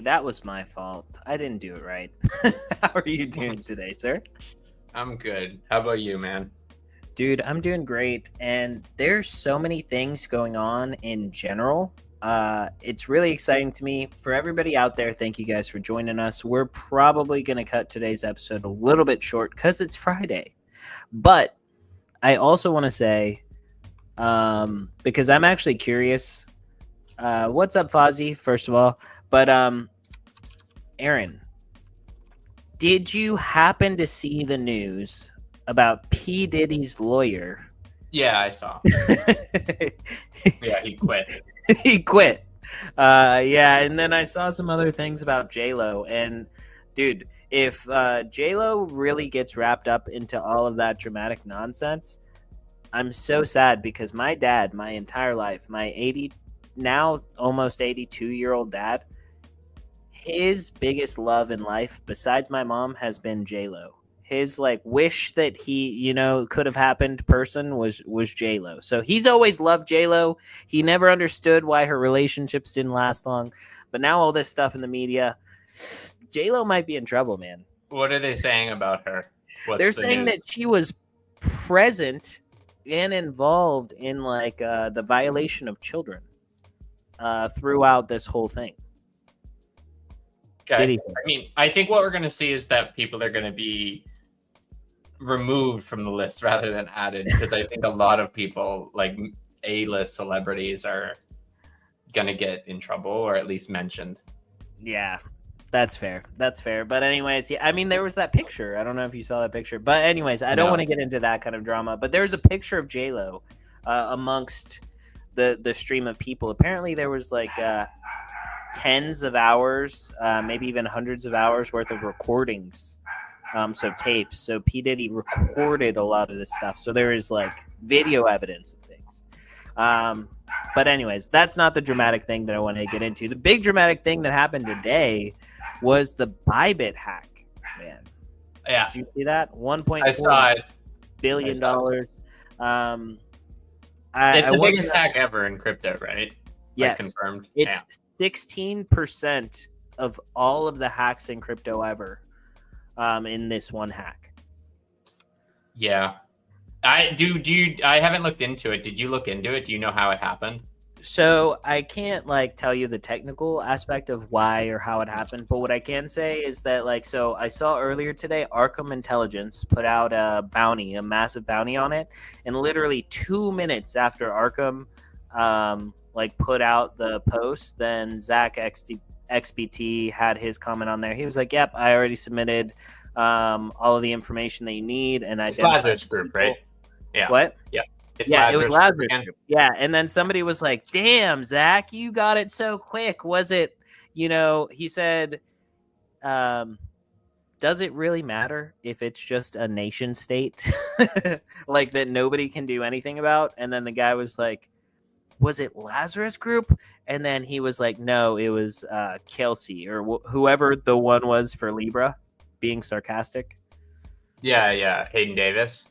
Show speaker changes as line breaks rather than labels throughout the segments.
that was my fault. I didn't do it right. How are you doing today, sir?
I'm good. How about you, man?
Dude, I'm doing great. And there's so many things going on in general. It's really exciting to me. For everybody out there, thank you guys for joining us. We're probably going to cut today's episode a little bit short because it's Friday. But I also want to say, because I'm actually curious, what's up, Fozzie, first of all? But Aaron, did you happen to see the news about P. Diddy's lawyer?
Yeah, I saw. Yeah, he quit.
He quit. Yeah, and then I saw some other things about J-Lo. And, dude, if J-Lo really gets wrapped up into all of that dramatic nonsense, I'm so sad because my dad, my entire life, my now almost 82-year-old dad, his biggest love in life besides my mom has been J-Lo. His wish that he could have happened person was J-Lo. So he's always loved J-Lo. He never understood why her relationships didn't last long, but now all this stuff in the media, J-Lo might be in trouble, man.
What are they saying about her?
They're saying that she was present and involved in the violation of children throughout this whole thing.
Okay. I mean, I think what we're going to see is that people are going to be removed from the list rather than added, because I think a lot of people, like A-list celebrities, are going to get in trouble or at least mentioned.
Yeah, that's fair. That's fair. But anyways, yeah, I mean, there was that picture. I don't know if you saw that picture. But anyways, I don't want to get into that kind of drama. But there's a picture of J-Lo amongst the stream of people. Apparently, there was tens of hours, maybe even hundreds of hours worth of recordings, so tapes. So P. Diddy recorded a lot of this stuff. So there is video evidence of things. But anyways, that's not the dramatic thing that I want to get into. The big dramatic thing that happened today was the Bybit hack, man.
Yeah.
Did you see that? $1.4 billion.
It's the biggest hack ever in crypto, right?
Yes.
Confirmed.
It's 16% of all of the hacks in crypto ever in this one hack.
Yeah. I haven't looked into it. Did you look into it? Do you know how it happened?
So I can't like tell you the technical aspect of why or how it happened, but what I can say is that so I saw earlier today Arkham Intelligence put out a bounty, a massive bounty on it, and literally 2 minutes after Arkham put out the post, then Zach XBT had his comment on there. He was like, "Yep, I already submitted all of the information that you need," and I
Lazarus Group, right? Yeah.
What?
Yeah.
It was Lazarus Group. Yeah, and then somebody was like, "Damn, Zach, you got it so quick. Was it?" He said, "Does it really matter if it's just a nation state that nobody can do anything about?" And then the guy was like, "Was it Lazarus Group?" And then he was like, "No, it was Kelsey or whoever the one was for Libra," being sarcastic.
Yeah, Hayden Davis.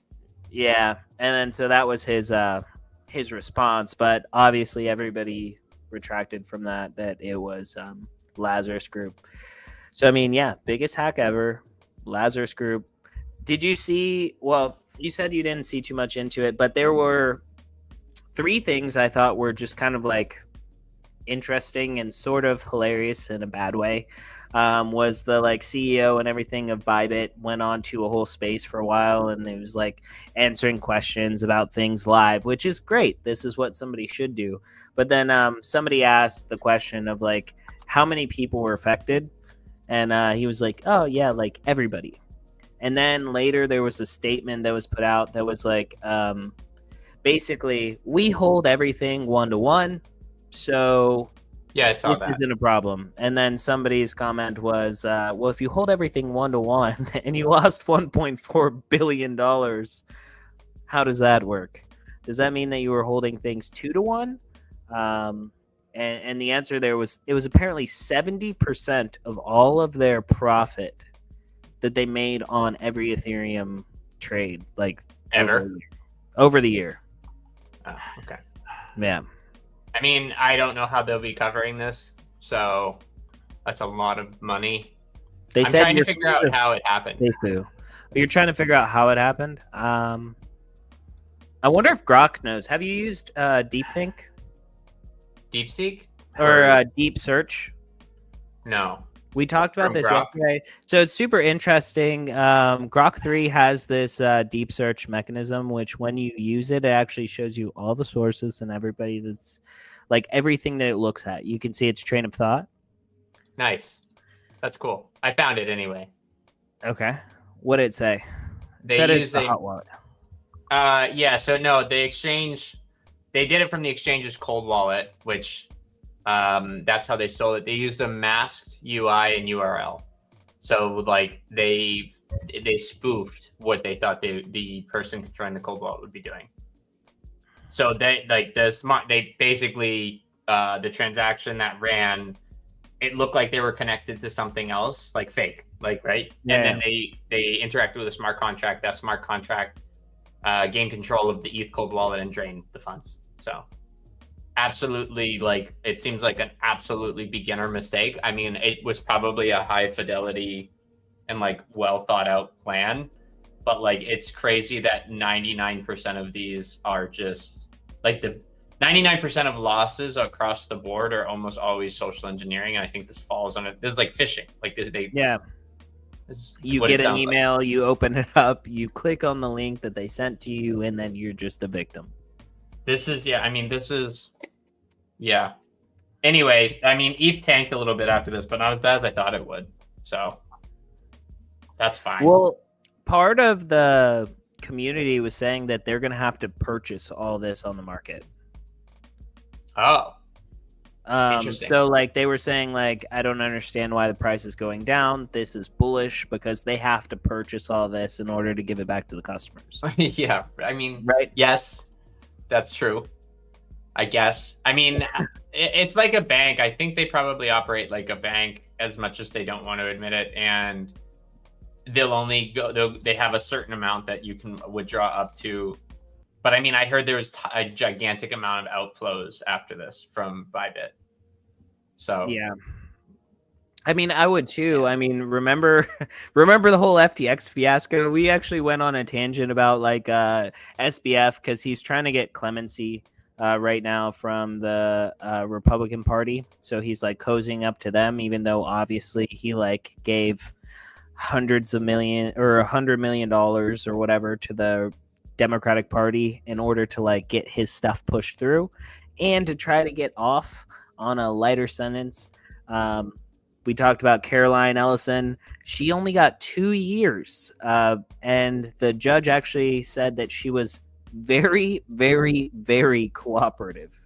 Yeah, and then so that was his response, but obviously everybody retracted from that it was Lazarus Group. So I mean, yeah, biggest hack ever, Lazarus Group. Did you see? Well, you said you didn't see too much into it, but there were 3 things I thought were just kind of interesting and sort of hilarious in a bad way. Was the CEO and everything of Bybit went on to a whole space for a while, and it was answering questions about things live, which is great. This is what somebody should do. But then somebody asked the question of how many people were affected, and he was like, "Oh yeah, everybody." And then later there was a statement that was put out that was basically, we hold everything 1-to-1, so
yeah, I saw that.
This isn't a problem. And then somebody's comment was, well, if you hold everything 1-to-1 and you lost $1.4 billion, how does that work? Does that mean that you were holding things 2-to-1? And the answer there was, it was apparently 70% of all of their profit that they made on every Ethereum trade,
ever
over the year.
Oh, okay.
Yeah.
I mean, I don't know how they'll be covering this, so That's a lot of money.
They
I'm
said
trying to figure out how it happened.
Sifu. But you're trying to figure out how it happened. I wonder if Grok knows. Have you used DeepThink
DeepSeek
or Deep Search?
no?
We talked about
From
this
Grok?
yesterday. So it's super interesting. Grok 3 has this deep search mechanism, which when you use it, it actually shows you all the sources and everybody that's like everything that it looks at. You can see its train of thought.
Nice. That's cool. I found it anyway.
Okay. What did it say? It
They
said
use
it's a hot wallet.
yeah, so no, the exchange, they did it from the exchange's cold wallet, which that's how they stole it. They used a masked UI and URL. So like they spoofed what they thought the person controlling the cold wallet would be doing. So they like they basically the transaction that ran, it looked like they were connected to something else, like fake, like right.
Yeah.
And then they interacted with a smart contract. That smart contract gained control of the ETH cold wallet and drained the funds. So absolutely, like it seems like an absolutely beginner mistake. I mean, it was probably a high fidelity and like well thought out plan, but like it's crazy that 99% of these are just like the 99% of losses across the board are almost always social engineering, and I think this falls on it. This is like phishing. Like they
you get an email, like. You open it up, you click on the link that they sent to you, and then you're just a victim.
This is yeah. Anyway, I mean, ETH tanked a little bit after this, but not as bad as I thought it would. So that's fine.
Well, part of the community was saying that they're going to have to purchase all this on the market.
Oh, interesting.
So like they were saying, like, I don't understand why the price is going down. This is bullish because they have to purchase all this in order to give it back to the customers.
Yeah, I mean,
right?
Yes, that's true. I guess. I mean, it's like a bank. I think they probably operate like a bank as much as they don't want to admit it, and they'll only go. They have a certain amount that you can withdraw up to. But I mean, I heard there was a gigantic amount of outflows after this from Bybit. So
yeah, I mean, I would too. I mean, remember the whole FTX fiasco? We actually went on a tangent about like SBF because he's trying to get clemency right now from the Republican Party. So he's like cozying up to them, even though obviously he like gave hundreds of million or $100 million or whatever to the Democratic Party in order to like get his stuff pushed through and to try to get off on a lighter sentence. We talked about Caroline Ellison. She only got 2 years. And the judge actually said that she was very, very, very cooperative.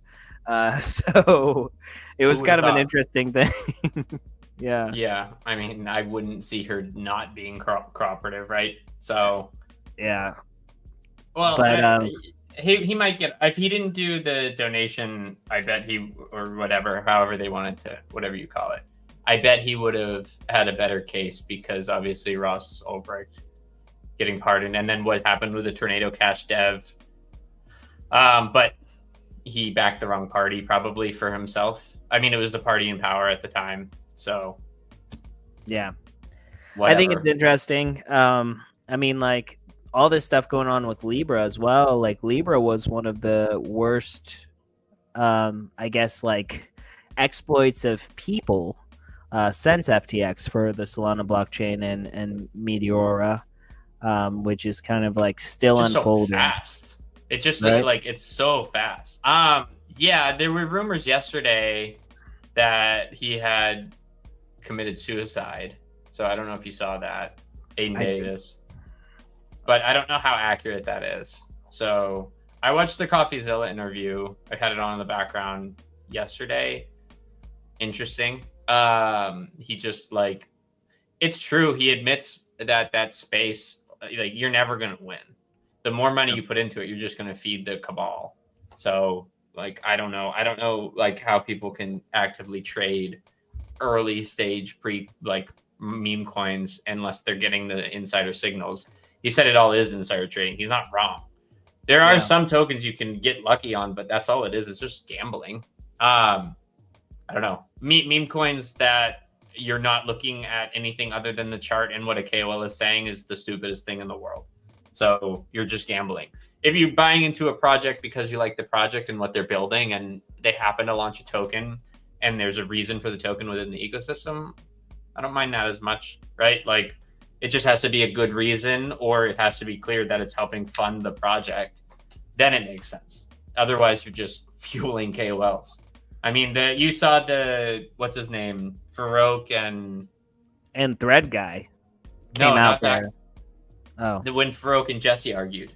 So it was kind of an interesting thing. Yeah.
Yeah. I mean, I wouldn't see her not being cooperative, right? So
yeah.
Well, but, he might get, if he didn't do the donation, I bet he, or whatever, however they wanted to, whatever you call it, I bet he would have had a better case because obviously Ross Ulbricht getting pardoned, and then what happened with the Tornado Cash dev. But he backed the wrong party probably for himself. I mean, it was the party in power at the time. So,
yeah,
whatever.
I think it's interesting. I mean, like, all this stuff going on with Libra as well. Like Libra was one of the worst, I guess, like exploits of people since FTX for the Solana blockchain and Meteora, which is kind of like still unfolding.
So fast. It just like it's so fast. Yeah, there were rumors yesterday that he had committed suicide. So I don't know if you saw that. Aiden Davis. But I don't know how accurate that is. So I watched the CoffeeZilla interview. I had it on in the background yesterday. Interesting. He just like, it's true. He admits that space, like you're never going to win. The more money you put into it, you're just going to feed the cabal. So like, I don't know like how people can actively trade early stage like meme coins unless they're getting the insider signals. He said it all is insider trading. He's not wrong. There are some tokens you can get lucky on, but that's all it is. It's just gambling. I don't know. Meme coins that you're not looking at anything other than the chart, and what a KOL is saying is the stupidest thing in the world. So you're just gambling. If you're buying into a project because you like the project and what they're building, and they happen to launch a token, and there's a reason for the token within the ecosystem, I don't mind that as much, right? Like, it just has to be a good reason, or it has to be clear that it's helping fund the project. Then it makes sense. Otherwise, you're just fueling KOLs. I mean, you saw the, what's his name, Farouk and
Thread Guy came out there.
When Farouk and Jesse argued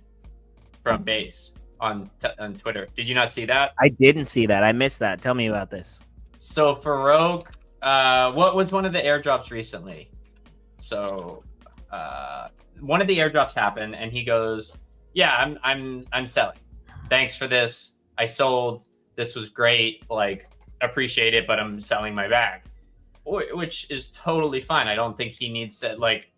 from Base on Twitter. Did you not see that?
I didn't see that. I missed that. Tell me about this.
So Farouk, what was one of the airdrops recently? So one of the airdrops happened, and he goes, "Yeah, I'm selling. Thanks for this. I sold. This was great. Like, appreciate it, but I'm selling my bag," which is totally fine. I don't think he needs to, like,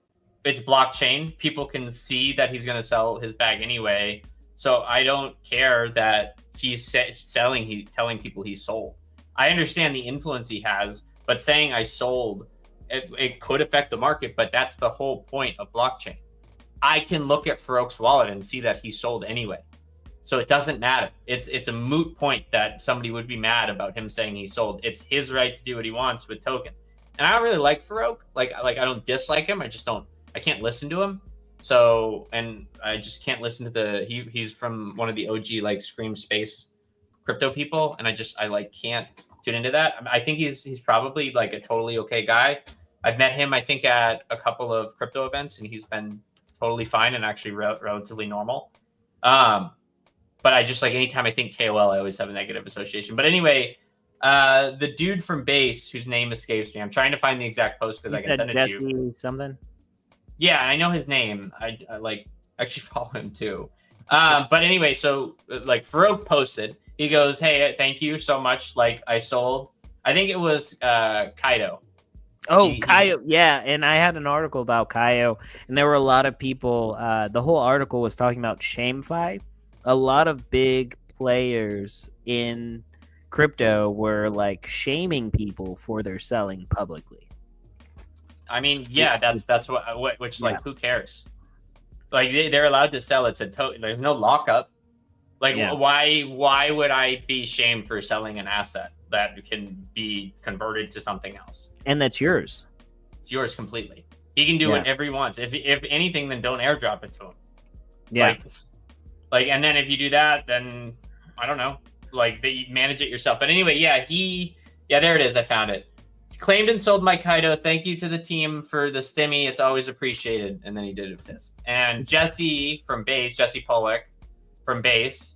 it's blockchain. People can see that he's going to sell his bag anyway. So I don't care that he's telling people he sold. I understand the influence he has, but saying I sold, it could affect the market, but that's the whole point of blockchain. I can look at Farouk's wallet and see that he sold anyway. So it doesn't matter. It's a moot point that somebody would be mad about him saying he sold. It's his right to do what he wants with tokens. And I don't really like Farouk. Like I don't dislike him. I can't listen to him. So, and I just can't listen to he's from one of the OG like Scream Space crypto people, and I can't tune into that. I think he's probably like a totally okay guy. I've met him, I think, at a couple of crypto events, and he's been totally fine and actually relatively normal. But I just, like, anytime I think KOL, I always have a negative association. But anyway, the dude from Base, whose name escapes me, I'm trying to find the exact post because I can send it to you.
Something.
Yeah, I know his name. I like actually follow him too. But anyway, so like Farouk posted, he goes, "Hey, thank you so much. Like, I sold." I think it was Kaido.
Oh, Kaio. Yeah, and I had an article about Kaio, and there were a lot of people. The whole article was talking about ShameFi. A lot of big players in crypto were like shaming people for their selling publicly.
I mean, yeah, that's which like, who cares? Like, they're allowed to sell. It's a there's no lockup. Like, why would I be shamed for selling an asset that can be converted to something else?
And that's yours.
It's yours completely. He can do whatever he wants. If anything, then don't airdrop it to him.
Yeah.
Like, and then if you do that, then I don't know. Like, they manage it yourself. But anyway, there it is. I found it. Claimed and sold my Kaido. Thank you to the team for the stimmy. It's always appreciated. And then he did a fist. And Jesse from Base, Jesse Pollock from Base,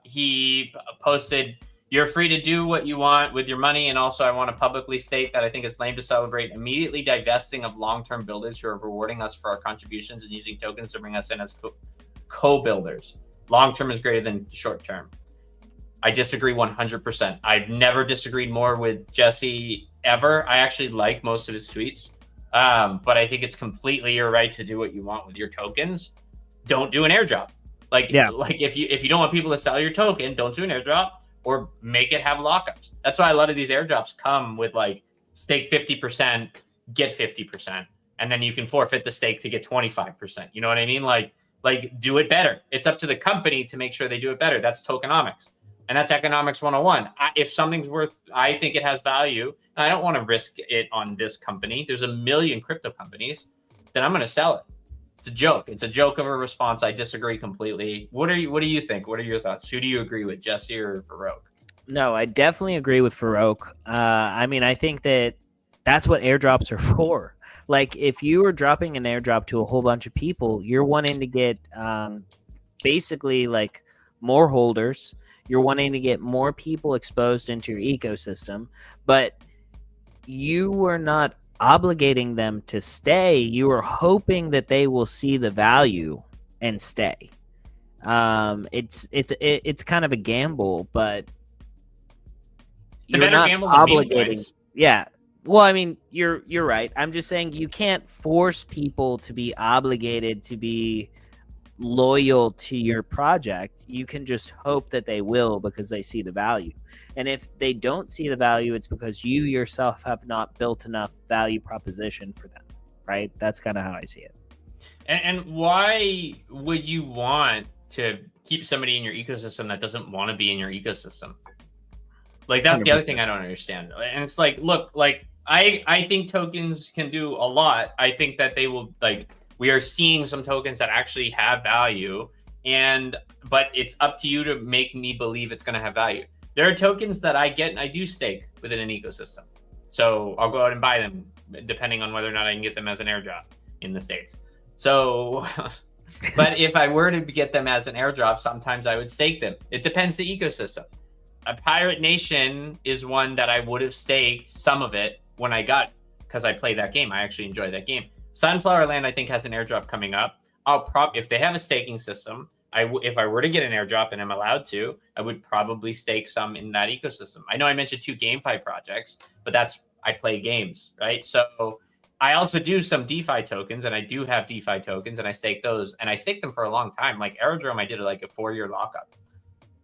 he posted, "You're free to do what you want with your money. And also, I want to publicly state that I think it's lame to celebrate immediately divesting of long-term builders who are rewarding us for our contributions and using tokens to bring us in as co-builders. Long-term is greater than short-term." I disagree 100%. I've never disagreed more with Jesse ever. I actually like most of his tweets, but I think it's completely your right to do what you want with your tokens. Don't do an airdrop. Like if you don't want people to sell your token, don't do an airdrop, or make it have lockups. That's why a lot of these airdrops come with like stake 50%, get 50%, and then you can forfeit the stake to get 25%. You know what I mean? Like do it better. It's up to the company to make sure they do it better. That's tokenomics. And that's economics 101. If something's worth, I think it has value, and I don't want to risk it on this company. There's a million crypto companies, then I'm going to sell it. It's a joke. It's a joke of a response. I disagree completely. What do you think? What are your thoughts? Who do you agree with, Jesse or Farouk?
No, I definitely agree with Farouk. I mean, I think that's what airdrops are for. Like, if you are dropping an airdrop to a whole bunch of people, you're wanting to get basically like more holders. You're wanting to get more people exposed into your ecosystem, but you are not obligating them to stay. You are hoping that they will see the value and stay. It's kind of a gamble, but
you're not obligating.
Yeah. Well, I mean, you're right. I'm just saying you can't force people to be obligated to be loyal to your project, you can just hope that they will because they see the value. And if they don't see the value, it's because you yourself have not built enough value proposition for them, right? That's kind of how I see it.
And why would you want to keep somebody in your ecosystem that doesn't want to be in your ecosystem? Like, that's 100%. The other thing I don't understand. And it's like, look, like, I think tokens can do a lot. I think that they will, like, we are seeing some tokens that actually have value, but it's up to you to make me believe it's going to have value. There are tokens that I get and I do stake within an ecosystem. So I'll go out and buy them depending on whether or not I can get them as an airdrop in the States. So, but if I were to get them as an airdrop, sometimes I would stake them. It depends the ecosystem. A Pirate Nation is one that I would have staked some of it when I got, because I play that game. I actually enjoy that game. Sunflower Land, I think, has an airdrop coming up. If they have a staking system, if I were to get an airdrop and I'm allowed to, I would probably stake some in that ecosystem. I know I mentioned 2 GameFi projects, but I play games, right? So I also do some DeFi tokens, and I do have DeFi tokens, and I stake those, and I stake them for a long time. Like Aerodrome, I did like a 4-year lockup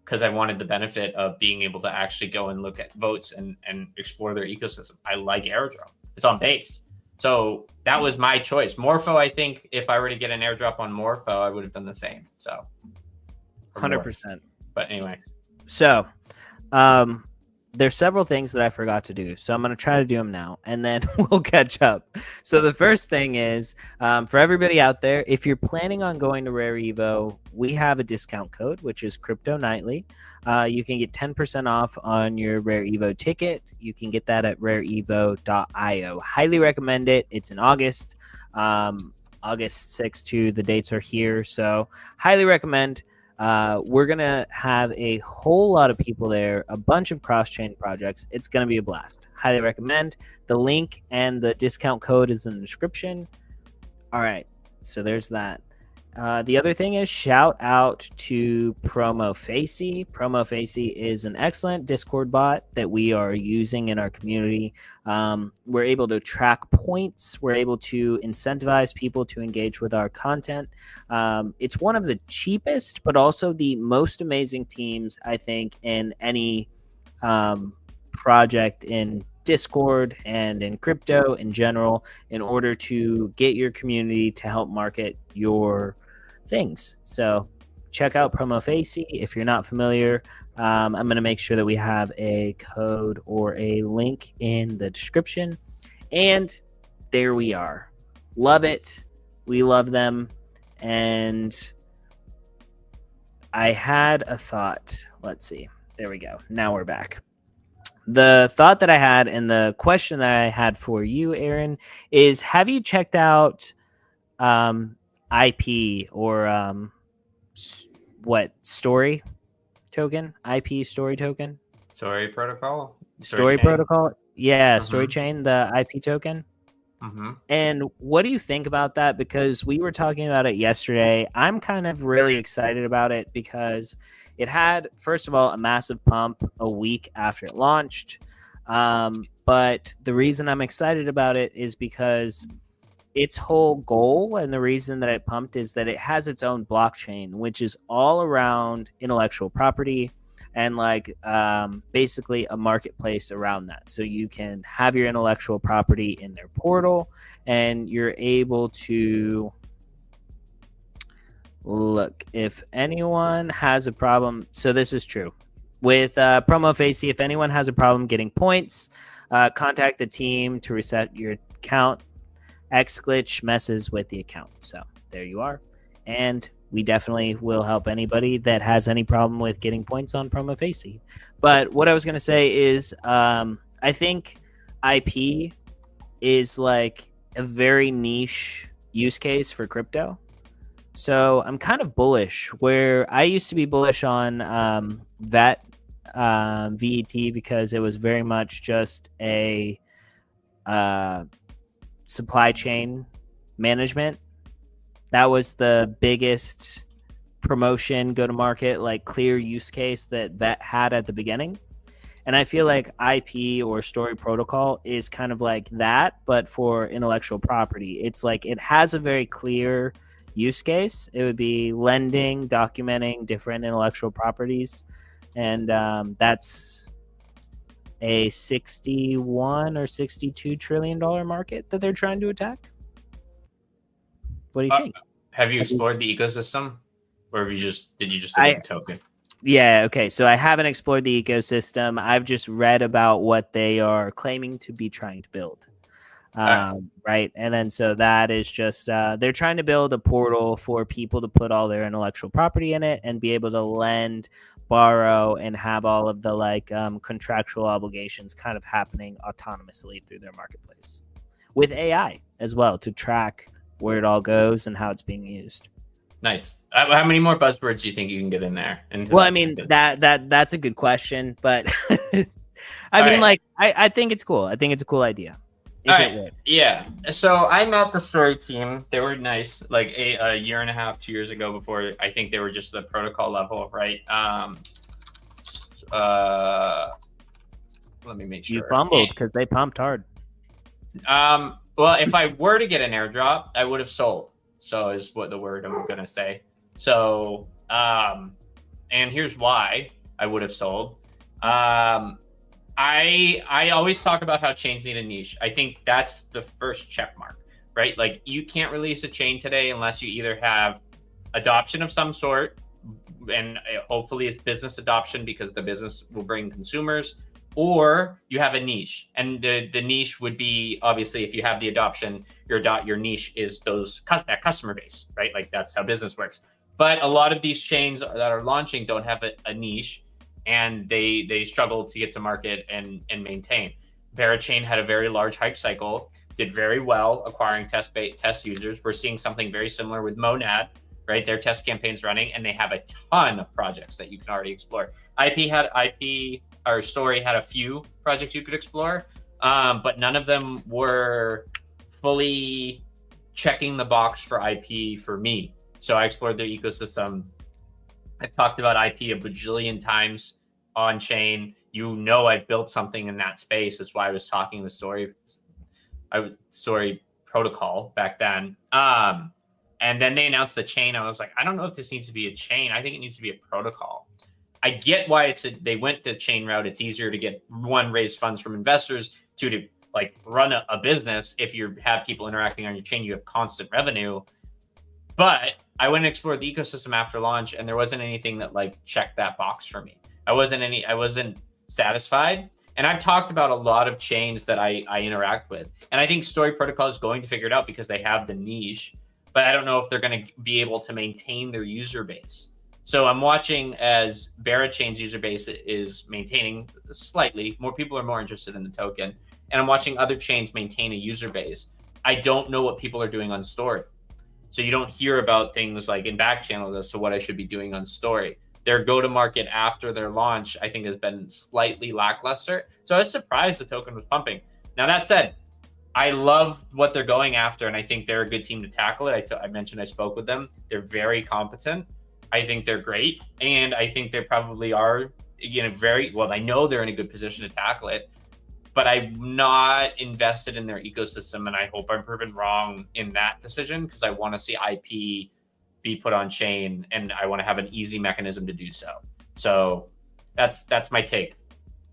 because I wanted the benefit of being able to actually go and look at votes and explore their ecosystem. I like Aerodrome. It's on base. So that was my choice. Morpho, I think if I were to get an airdrop on Morpho, I would have done the same. So
100%.
But anyway.
So there's several things that I forgot to do. So I'm going to try to do them now, and then we'll catch up. So the first thing is, for everybody out there, if you're planning on going to Rare Evo, we have a discount code, which is Crypto Nightly. You can get 10% off on your Rare Evo ticket. You can get that at rareevo.io. Highly recommend it. It's in August. August 6th to the dates are here. So highly recommend. We're going to have a whole lot of people there, a bunch of cross-chain projects. It's going to be a blast. Highly recommend. The link and the discount code is in the description. All right, so there's that. The other thing is shout out to Promo Frezy. Promo Frezy is an excellent Discord bot that we are using in our community. We're able to track points. We're able to incentivize people to engage with our content. It's one of the cheapest, but also the most amazing teams, I think, in any project in Discord and in crypto in general, in order to get your community to help market your things. So check out Promo Frezy if you're not familiar. I'm going to make sure that we have a code or a link in the description. And there we are. Love it. We love them. And I had a thought. Let's see. There we go. Now we're back. The thought that I had and the question that I had for you, Aaron, is have you checked out IP or story token? IP story token?
Story protocol?
Story protocol? Yeah, story chain, the IP token. And what do you think about that? Because we were talking about it yesterday. I'm kind of really excited about it because it had, first of all, a massive pump a week after it launched. But the reason I'm excited about it is because its whole goal and the reason that it pumped is that it has its own blockchain, which is all around intellectual property and basically a marketplace around that. So you can have your intellectual property in their portal and you're able to look if anyone has a problem. So this is true with Promo Frezy. If anyone has a problem getting points, contact the team to reset your account. Xglitch messes with the account. So there you are. And we definitely will help anybody that has any problem with getting points on Promo Frezy. But what I was going to say is I think IP is like a very niche use case for crypto. So I'm kind of bullish, where I used to be bullish on VET because it was very much just a supply chain management. That was the biggest promotion, go-to-market, like clear use case that VET had at the beginning. And I feel like IP or story protocol is kind of like that, but for intellectual property. It's like it has a very clear use case. It would be lending, documenting different intellectual properties, and that's a 61 or 62 trillion dollar market that they're trying to attack. What do you think?
Have you explored the ecosystem, or did you just look at the token?
Yeah, okay. So I haven't explored the ecosystem. I've just read about what they are claiming to be trying to build. Right. And then so that is just they're trying to build a portal for people to put all their intellectual property in it and be able to lend, borrow, and have all of the like contractual obligations kind of happening autonomously through their marketplace with AI as well to track where it all goes and how it's being used.
Nice. How many more buzzwords do you think you can get in there?
Well, I mean, that's a good question, but I mean, like, I think it's cool. I think it's a cool idea.
Yeah. So I met the story team. They were nice, like a year and a half, 2 years ago. Before I think they were just the protocol level, right? Let me make sure.
You fumbled because they pumped hard.
Well, if I were to get an airdrop, I would have sold. So is what the word I'm gonna say. So, and here's why I would have sold. I always talk about how chains need a niche. I think that's the first check mark, right? Like you can't release a chain today unless you either have adoption of some sort, and hopefully it's business adoption because the business will bring consumers, or you have a niche. And the niche would be, obviously, if you have the adoption, your niche is that customer base, right? Like that's how business works. But a lot of these chains that are launching don't have a niche, and they struggle to get to market and maintain. Berachain had a very large hype cycle, did very well acquiring test users. We're seeing something very similar with Monad, right? Their test campaign's running, and they have a ton of projects that you can already explore. Story had a few projects you could explore, but none of them were fully checking the box for IP for me. So I explored their ecosystem. I've talked about IP a bajillion times on chain. You know, I built something in that space. That's why I was talking with Story Protocol back then. And then they announced the chain. I was like, I don't know if this needs to be a chain. I think it needs to be a protocol. I get why they went the chain route. It's easier to get raise funds from investors, to like run a business. If you have people interacting on your chain, you have constant revenue. But I went and explored the ecosystem after launch, and there wasn't anything that like checked that box for me. I wasn't satisfied. And I've talked about a lot of chains that I interact with. And I think Story Protocol is going to figure it out because they have the niche, but I don't know if they're going to be able to maintain their user base. So I'm watching as Berachain's user base is maintaining slightly. More people are more interested in the token. And I'm watching other chains maintain a user base. I don't know what people are doing on Story. So you don't hear about things like in back channels as to what I should be doing on Story. Their go-to-market after their launch, I think, has been slightly lackluster. So I was surprised the token was pumping. Now, that said, I love what they're going after, and I think they're a good team to tackle it. I mentioned I spoke with them. They're very competent. I think they're great, and I think they probably are, very well. I know they're in a good position to tackle it, but I'm not invested in their ecosystem, and I hope I'm proven wrong in that decision because I want to see IP be put on chain, and I want to have an easy mechanism to do so. So that's my take.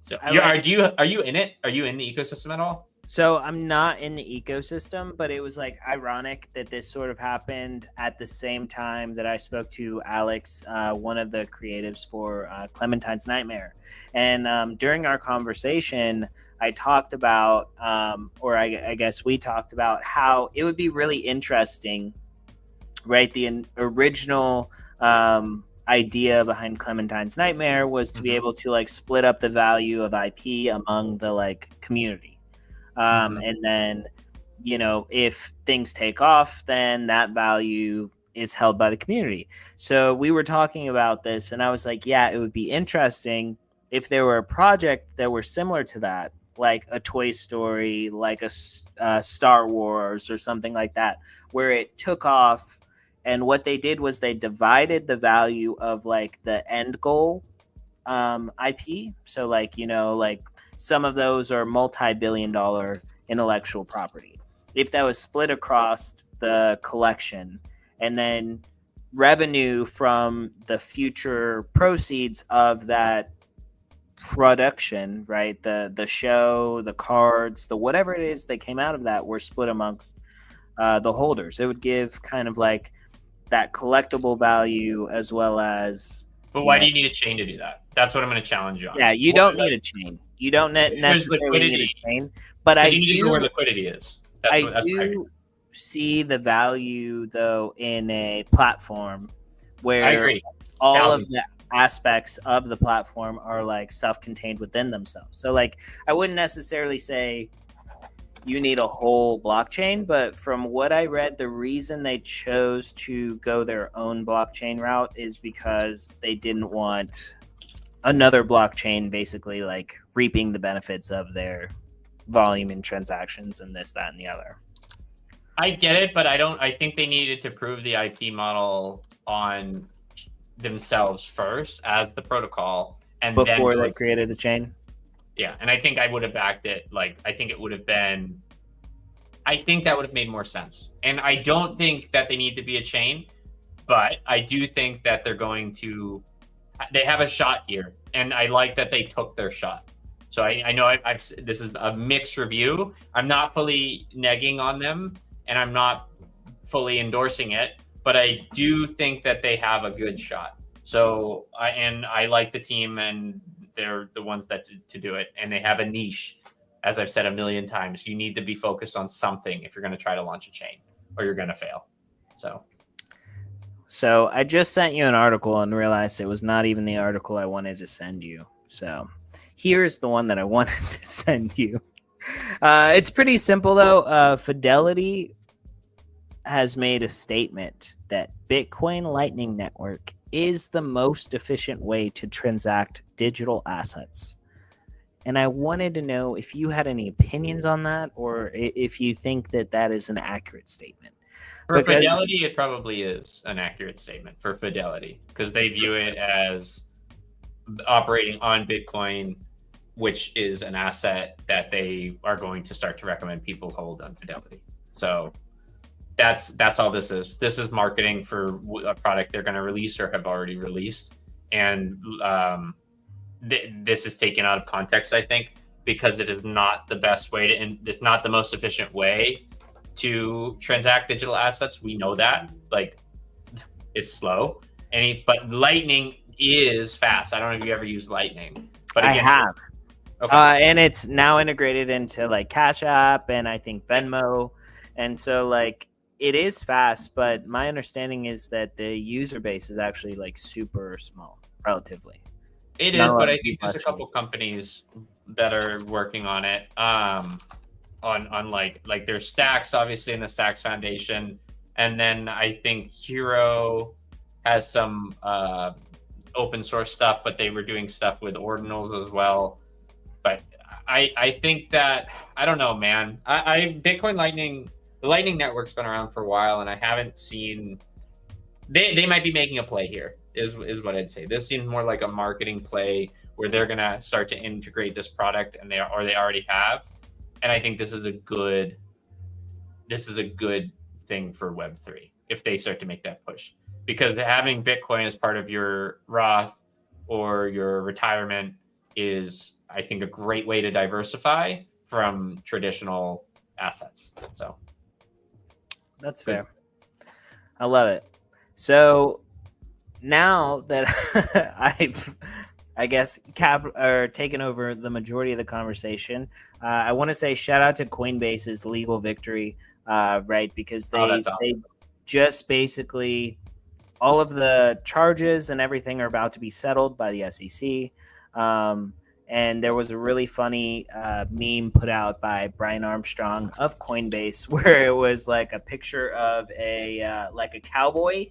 So are you in it? Are you in the ecosystem at all?
So I'm not in the ecosystem, but it was like ironic that this sort of happened at the same time that I spoke to Alex, one of the creatives for Clementine's Nightmare. And during our conversation, I talked about, I guess we talked about how it would be really interesting, right? The original idea behind Clementine's Nightmare was to be able to like split up the value of IP among the like community. And then, if things take off, then that value is held by the community. So we were talking about this, and I was like, yeah, it would be interesting if there were a project that were similar to that, like a Toy Story, like a Star Wars or something like that, where it took off. And what they did was they divided the value of like the end goal IP. So like, some of those are multi-billion-dollar intellectual property. If that was split across the collection, and then revenue from the future proceeds of that production, right? The show, the cards, the whatever it is that came out of that were split amongst the holders. It would give kind of like that collectible value as well as.
But why do you need a chain to do that? That's what I'm going to challenge you on.
Yeah, you don't need a chain. You don't necessarily need a chain. But I
you need
do
to know where liquidity is.
I do see the value though in a platform where
I agree.
all of the aspects of the platform are like self-contained within themselves. So like I wouldn't necessarily say you need a whole blockchain, but from what I read, the reason they chose to go their own blockchain route is because they didn't want another blockchain basically like reaping the benefits of their volume in transactions and this, that, and the other.
I get it, but I think they needed to prove the IP model on themselves first as the protocol, and
before
then
they created the chain.
Yeah, and I think I would have backed it. Like, I think that would have made more sense. And I don't think that they need to be a chain, but I do think that they have a shot here, and I like that they took their shot. So I know this is a mixed review. I'm not fully negging on them, and I'm not fully endorsing it, but I do think that they have a good shot. So I like the team, and they're the ones that to do it, and they have a niche. As I've said a million times, you need to be focused on something if you're going to try to launch a chain, or you're going to fail.
So I just sent you an article and realized it was not even the article I wanted to send you. So here's the one that I wanted to send you. It's pretty simple though. Fidelity has made a statement that Bitcoin Lightning Network is the most efficient way to transact digital assets. And I wanted to know if you had any opinions on that, or if you think that that is an accurate statement.
For Fidelity, it probably is an accurate statement for Fidelity, because they view it as operating on Bitcoin, which is an asset that they are going to start to recommend people hold on Fidelity. So that's all this is. This is marketing for a product they're going to release or have already released. And this is taken out of context, I think, because it is not the best way to, it's not the most efficient way to transact digital assets. We know that, like, it's slow. But Lightning is fast. I don't know if you ever used Lightning, but again,
I have. Okay. And it's now integrated into like Cash App and I think Venmo. And so like it is fast, but my understanding is that the user base is actually like super small relatively.
It is, but I think there's a couple companies that are working on it. On like there's Stacks, obviously, in the Stacks Foundation, and then I think Hero has some open source stuff, but they were doing stuff with ordinals as well. But I think that, I don't know, man. Bitcoin Lightning, the Lightning Network's been around for a while, and I haven't seen. They might be making a play here. Is what I'd say. This seems more like a marketing play where they're gonna start to integrate this product, and they already have. And I think this is a good thing for Web3 if they start to make that push, because having Bitcoin as part of your Roth or your retirement is, I think, a great way to diversify from traditional assets. So
that's fair. I love it. So now that I've, I guess, taken over the majority of the conversation, I want to say shout out to Coinbase's legal victory, right? Because they just basically, all of the charges and everything are about to be settled by the SEC. And there was a really funny meme put out by Brian Armstrong of Coinbase where it was like a picture of a like a cowboy,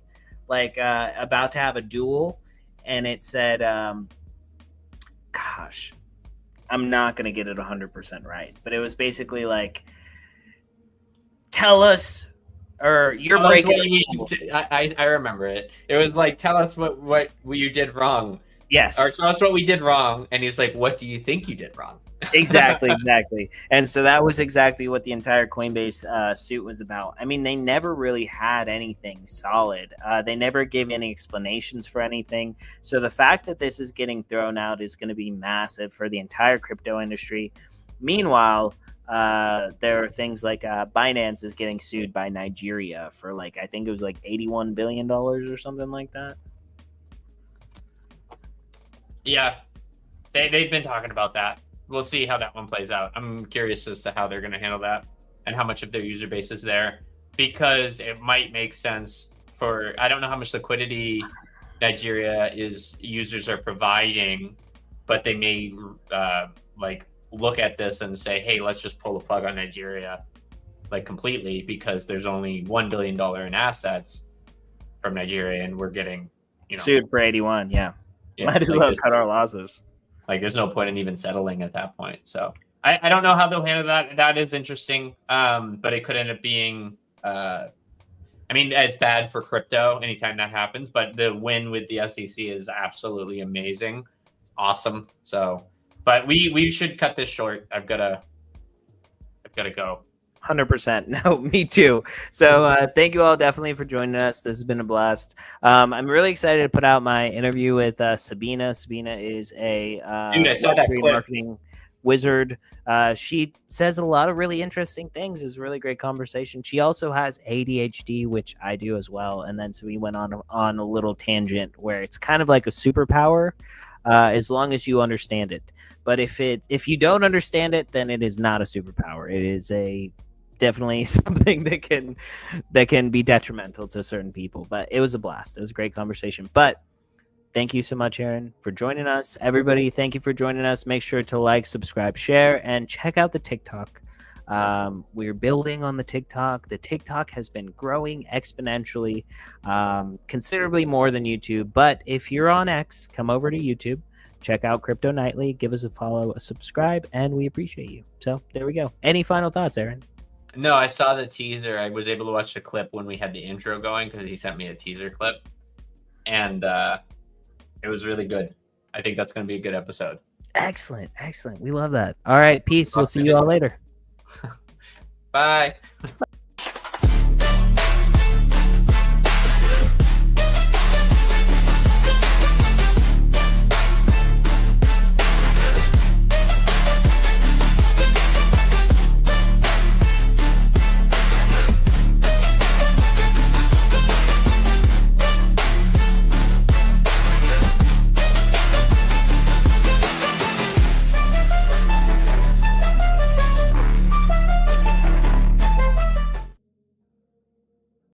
like about to have a duel, and it said, gosh, I'm not going to get it 100% right, but it was basically like, tell us, or you're breaking.
I remember it. It was like, tell us what you did wrong.
Yes.
Or so that's what we did wrong. And he's like, what do you think you did wrong?
Exactly. And so that was exactly what the entire Coinbase suit was about. I mean, they never really had anything solid. They never gave any explanations for anything. So the fact that this is getting thrown out is going to be massive for the entire crypto industry. Meanwhile, there are things like Binance is getting sued by Nigeria for like, I think it was like $81 billion or something like that.
Yeah, they've been talking about that. We'll see how that one plays out. I'm curious as to how they're going to handle that and how much of their user base is there, because it might make sense for, I don't know how much liquidity Nigeria users are providing, but they may like look at this and say, hey, let's just pull the plug on Nigeria like completely, because there's only $1 billion in assets from Nigeria and we're getting,
sued for 81. Yeah. Might as
like
well cut our losses.
Like, there's no point in even settling at that point. So I don't know how they'll handle that. That is interesting. But it could end up being, I mean, it's bad for crypto anytime that happens, but the win with the SEC is absolutely amazing. Awesome. So, but we should cut this short. I've got to go.
100%. No, me too. So thank you all definitely for joining us. This has been a blast. I'm really excited to put out my interview with Sabina. Sabina is a
Dude, I saw that clip.
marketing wizard. She says a lot of really interesting things. It's a really great conversation. She also has ADHD, which I do as well. And then so we went on a little tangent where it's kind of like a superpower, as long as you understand it. But if you don't understand it, then it is not a superpower. It is definitely something that can be detrimental to certain people. But it was a blast. It was a great conversation. But thank you so much, Aaron, for joining us. Everybody, thank you for joining us. Make sure to like, subscribe, share, and check out the TikTok. We're building on the TikTok. The TikTok has been growing exponentially, considerably more than YouTube. But if you're on X, come over to YouTube. Check out Crypto Nightly. Give us a follow, a subscribe, and we appreciate you. So there we go. Any final thoughts, Aaron?
No, I saw the teaser. I was able to watch the clip when we had the intro going because he sent me a teaser clip. And it was really good. I think that's going to be a good episode.
Excellent. We love that. All right, peace. We'll see you all later.
Bye.